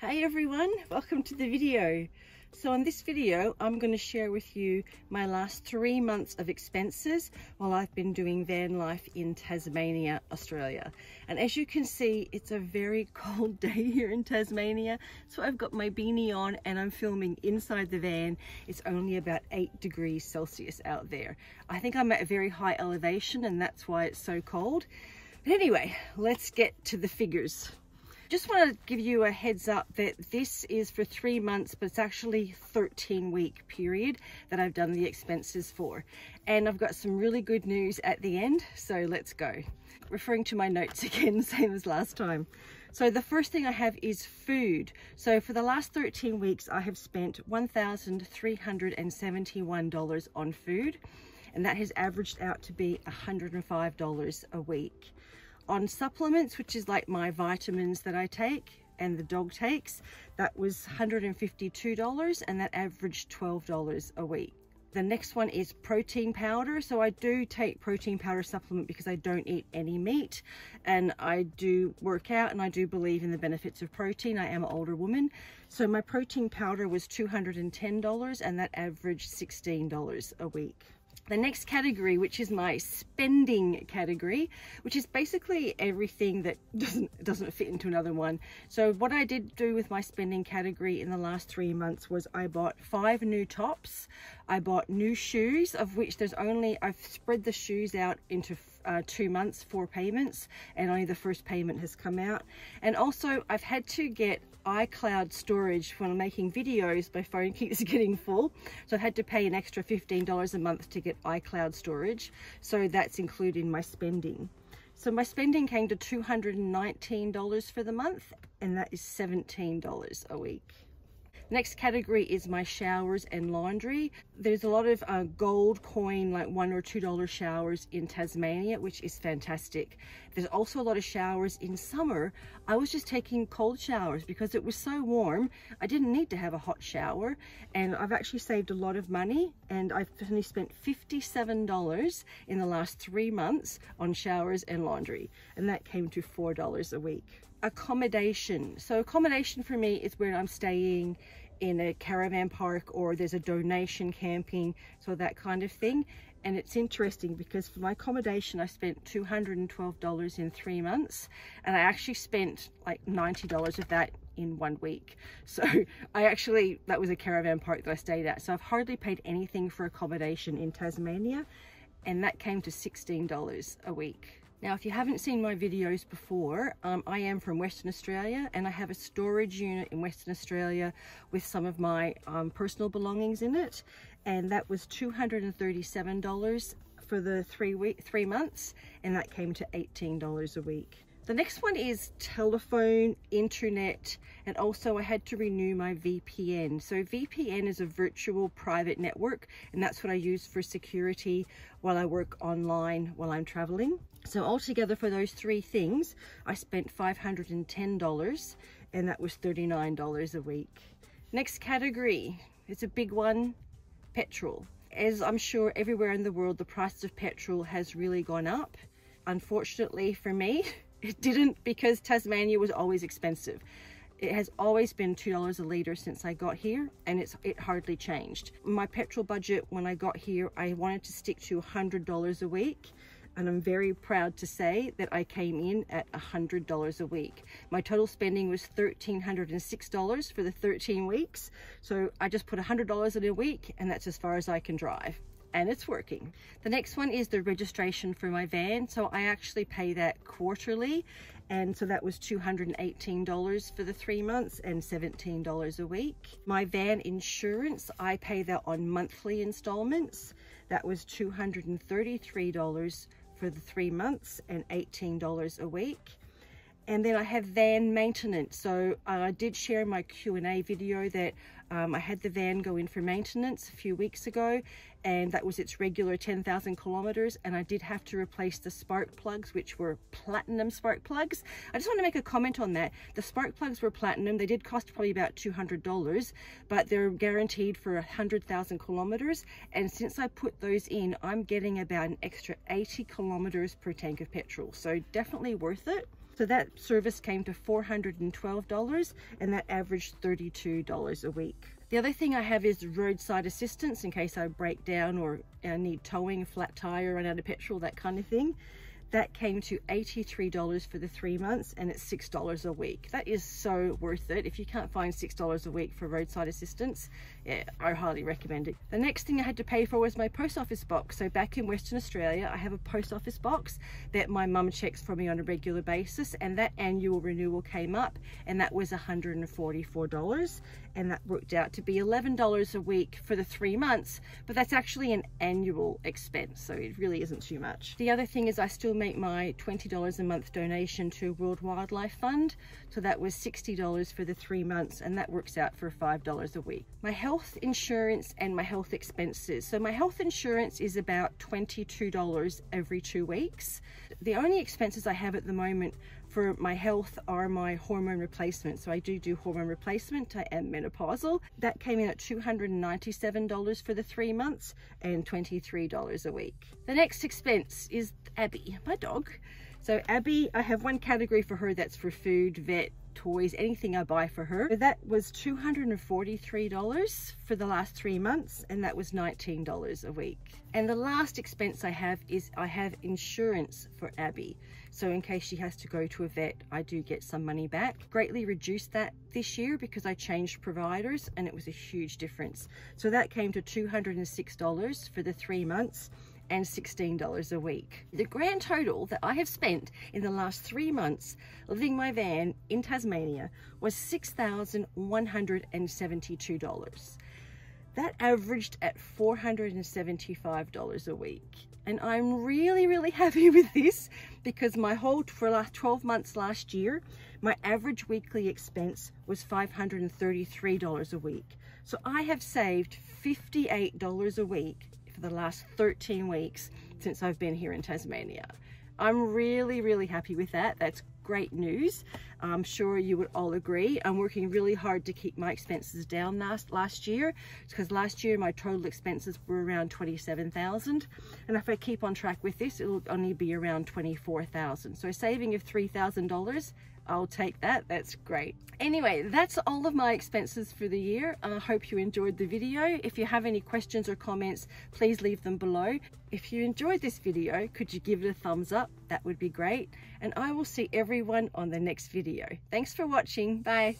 Hey everyone, welcome to the video. So in this video, I'm going to share with you my last 3 months of expenses while I've been doing van life in Tasmania, Australia. And as you can see, it's a very cold day here in Tasmania. So I've got my beanie on and I'm filming inside the van. It's only about 8 degrees Celsius out there. I think I'm at a very high elevation and that's why it's so cold. But anyway, let's get to the figures. Just want to give you a heads up that this is for 3 months, but it's actually 13-week period that I've done the expenses for. And I've got some really good news at the end, so let's go. Referring to my notes again, same as last time. So the first thing I have is food. So for the last 13 weeks, I have spent $1,371 on food, and that has averaged out to be $105 a week. On supplements, which is like my vitamins that I take and the dog takes, that was $152 and that averaged $12 a week. The next one is protein powder. So I do take protein powder supplement because I don't eat any meat and I do work out and I do believe in the benefits of protein. I am an older woman. So my protein powder was $210 and that averaged $16 a week. The next category, which is my spending category, which is basically everything that doesn't fit into another one. So what I did do with my spending category in the last 3 months was I bought 5 new tops. I bought new shoes, of which I've spread the shoes out into 2 months, 4 payments, and only the first payment has come out. And also I've had to get iCloud storage when I'm making videos. My phone keeps getting full, so I've had to pay an extra $15 a month to get iCloud storage, so that's included in my spending. So my spending came to $219 for the month, and that is $17 a week. Next category is my showers and laundry. There's a lot of gold coin, like $1 or $2 showers in Tasmania, which is fantastic. There's also a lot of showers in summer. I was just taking cold showers because it was so warm. I didn't need to have a hot shower, and I've actually saved a lot of money, and I've only spent $57 in the last 3 months on showers and laundry, and that came to $4 a week. Accommodation. So accommodation for me is where I'm staying in a caravan park or there's a donation camping, so that kind of thing. And it's interesting because for my accommodation I spent $212 in 3 months, and I actually spent like $90 of that in 1 week. So that was a caravan park that I stayed at, so I've hardly paid anything for accommodation in Tasmania, and that came to $16 a week. Now, if you haven't seen my videos before, I am from Western Australia, and I have a storage unit in Western Australia with some of my personal belongings in it, and that was $237 for the 3 months, and that came to $18 a week. The next one is telephone, internet, and also I had to renew my VPN. So VPN is a virtual private network, and that's what I use for security while I work online while I'm traveling. So altogether for those 3 things, I spent $510, and that was $39 a week. Next category, it's a big one, petrol. As I'm sure everywhere in the world, the price of petrol has really gone up. Unfortunately for me, it didn't, because Tasmania was always expensive. It has always been $2 a litre since I got here, and it hardly changed. My petrol budget when I got here, I wanted to stick to $100 a week, and I'm very proud to say that I came in at $100 a week. My total spending was $1,306 for the 13 weeks. So I just put $100 in a week, and that's as far as I can drive. And it's working. The next one is the registration for my van. So I actually pay that quarterly, and so that was $218 for the 3 months and $17 a week. My van insurance, I pay that on monthly installments. That was $233 for the 3 months and $18 a week. And then I have van maintenance. So I did share in my Q&A video that I had the van go in for maintenance a few weeks ago, and that was its regular 10,000 kilometers, and I did have to replace the spark plugs, which were platinum spark plugs. I just want to make a comment on that. The spark plugs were platinum. They did cost probably about $200, but they're guaranteed for 100,000 kilometers, and since I put those in, I'm getting about an extra 80 kilometers per tank of petrol, so definitely worth it. So that service came to $412, and that averaged $32 a week. The other thing I have is roadside assistance in case I break down or I need towing, a flat tire, run out of petrol, that kind of thing. That came to $83 for the 3 months, and it's $6 a week. That is so worth it. If you can't find $6 a week for roadside assistance, yeah, I highly recommend it. The next thing I had to pay for was my post office box. So back in Western Australia, I have a post office box that my mum checks for me on a regular basis, and that annual renewal came up, and that was $144, and that worked out to be $11 a week for the 3 months, but that's actually an annual expense, so it really isn't too much. The other thing is I still make my $20 a month donation to World Wildlife Fund, so that was $60 for the 3 months, and that works out for $5 a week. My health insurance and my health expenses. So my health insurance is about $22 every 2 weeks. The only expenses I have at the moment for my health are my hormone replacement. So I do hormone replacement. I am menopausal. That came in at $297 for the 3 months and $23 a week. The next expense is Abby, my dog. So Abby, I have one category for her that's for food, vet, toys, anything I buy for her. That was $243 for the last 3 months, and that was $19 a week. And the last expense I have is I have insurance for Abby. So in case she has to go to a vet, I do get some money back. Greatly reduced that this year because I changed providers, and it was a huge difference. So that came to $206 for the 3 months and $16 a week. The grand total that I have spent in the last 3 months living my van in Tasmania was $6,172. That averaged at $475 a week. And I'm really happy with this because for the last 12 months last year, my average weekly expense was $533 a week. So I have saved $58 a week for the last 13 weeks since I've been here in Tasmania. I'm really happy with that. That's great news. I'm sure you would all agree. I'm working really hard to keep my expenses down last year, because last year my total expenses were around $27,000, and if I keep on track with this, it'll only be around $24,000. So a saving of $3,000, I'll take that. That's great. Anyway, that's all of my expenses for the year. I hope you enjoyed the video. If you have any questions or comments, please leave them below. If you enjoyed this video, could you give it a thumbs up? That would be great. And I will see everyone on the next video. Thanks for watching. Bye.